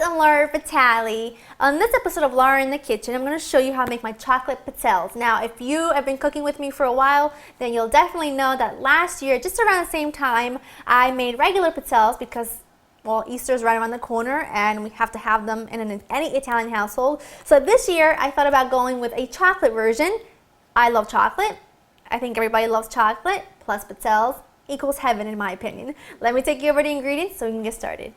I'm Laura Vitale. On this episode of Laura in the Kitchen, I'm going to show you how to make my chocolate pizzelles. Now, if you have been cooking with me for a while, then you'll definitely know that last year, just around the same time, I made regular pizzelles because, well, Easter's right around the corner and we have to have them in any Italian household. So this year, I thought about going with a chocolate version. I love chocolate. I think everybody loves chocolate, plus pizzelles equals heaven in my opinion. Let me take you over the ingredients so we can get started.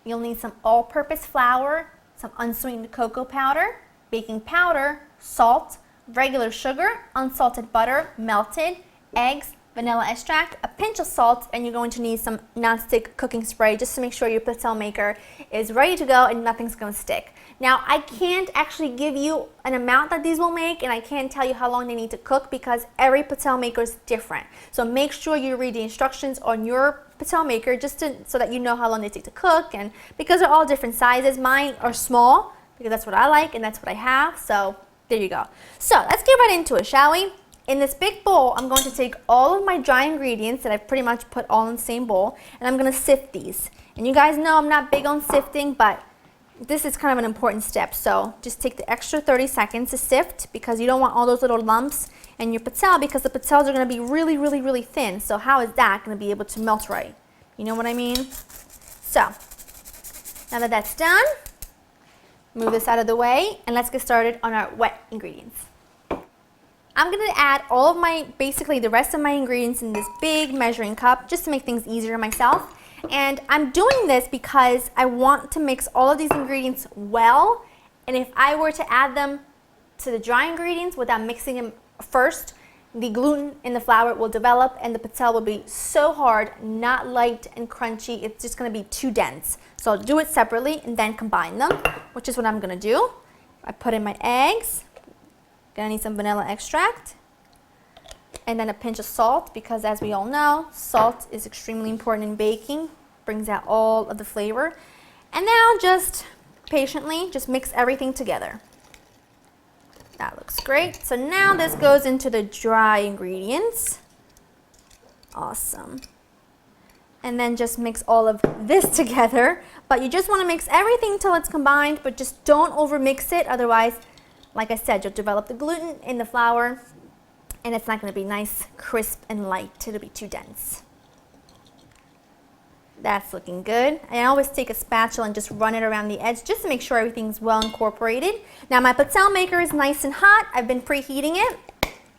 You'll need some all-purpose flour, some unsweetened cocoa powder, baking powder, salt, regular sugar, unsalted butter, melted, eggs, vanilla extract, a pinch of salt, and you're going to need some non-stick cooking spray just to make sure your pizzelle maker is ready to go and nothing's going to stick. Now, I can't actually give you an amount that these will make, and I can't tell you how long they need to cook because every pizzelle maker is different. So make sure you read the instructions on your pizzelle maker so that you know how long they take to cook, and because they're all different sizes, mine are small because that's what I like and that's what I have, so there you go. So let's get right into it, shall we? In this big bowl, I'm going to take all of my dry ingredients that I've pretty much put all in the same bowl, and I'm going to sift these. And you guys know I'm not big on sifting, but this is kind of an important step. So just take the extra 30 seconds to sift because you don't want all those little lumps in your pizzelle because the pizzelles are going to be really, really, really thin. So how is that going to be able to melt right? You know what I mean? So now that that's done, move this out of the way and let's get started on our wet ingredients. I'm going to add all of basically the rest of my ingredients in this big measuring cup just to make things easier myself. And I'm doing this because I want to mix all of these ingredients well. And if I were to add them to the dry ingredients without mixing them first, the gluten in the flour will develop and the pizzelle will be so hard, not light and crunchy. It's just going to be too dense. So I'll do it separately and then combine them, which is what I'm going to do. I put in my eggs. Gonna need some vanilla extract and then a pinch of salt because as we all know, salt is extremely important in baking, brings out all of the flavor. And now just patiently just mix everything together. That looks great. So now this goes into the dry ingredients. Awesome. And then just mix all of this together, but you just want to mix everything till it's combined, but just don't over mix it, otherwise, like I said, you'll develop the gluten in the flour and it's not going to be nice, crisp, and light. It'll be too dense. That's looking good. I always take a spatula and just run it around the edge just to make sure everything's well incorporated. Now my pizzelle maker is nice and hot. I've been preheating it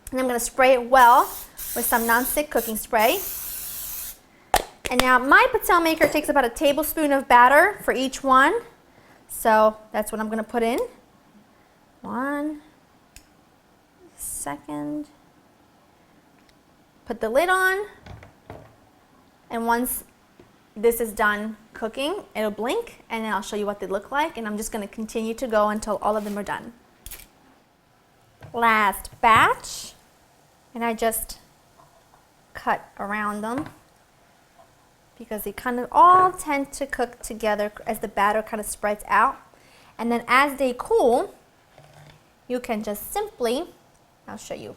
and I'm going to spray it well with some non-stick cooking spray. And now my pizzelle maker takes about a tablespoon of batter for each one. So that's what I'm going to put in. 1 second. Put the lid on, and once this is done cooking, it'll blink, and then I'll show you what they look like, and I'm just going to continue to go until all of them are done. Last batch, and I just cut around them because they kind of all tend to cook together as the batter kind of spreads out, and then as they cool, you can just simply, I'll show you.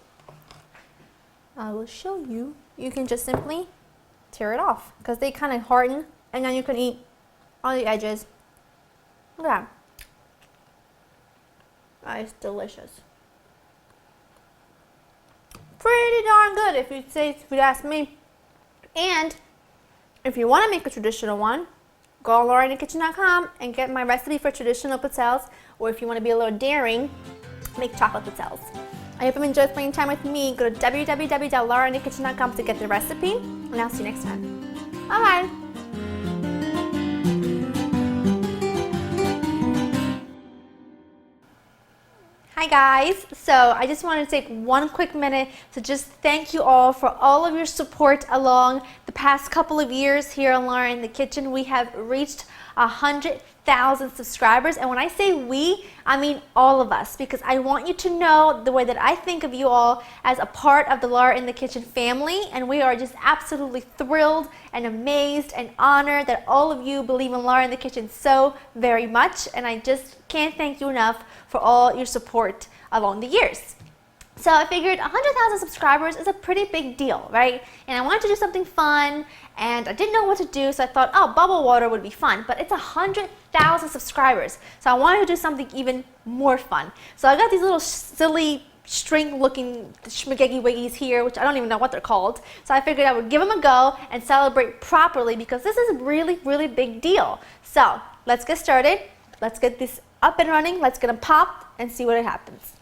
I will show you. You can just simply tear it off because they kind of harden and then you can eat on the edges. Look at that. That is delicious. Pretty darn good if you'd ask me. And if you want to make a traditional one, go to laurinthekitchen.com and get my recipe for traditional pizzelles, or if you want to be a little daring, make chocolate pizzelles. I hope you enjoyed spending time with me. Go to www.laurinthekitchen.com to get the recipe, and I'll see you next time. Bye-bye. Hi guys, so I just wanted to take one quick minute to just thank you all for all of your support along the past couple of years here on Laura in the Kitchen. We have reached 100,000 subscribers, and when I say we, I mean all of us, because I want you to know the way that I think of you all as a part of the Laura in the Kitchen family, and we are just absolutely thrilled and amazed and honored that all of you believe in Laura in the Kitchen so very much, and I just can't thank you enough for all your support along the years. So I figured 100,000 subscribers is a pretty big deal, right? And I wanted to do something fun, and I didn't know what to do, so I thought, oh, bubble water would be fun. But it's 100,000 subscribers, so I wanted to do something even more fun. So I got these little silly string-looking schmageggy wiggies here, which I don't even know what they're called. So I figured I would give them a go and celebrate properly because this is a really, really big deal. So let's get started. Let's get this up and running. Let's get them popped and see what happens.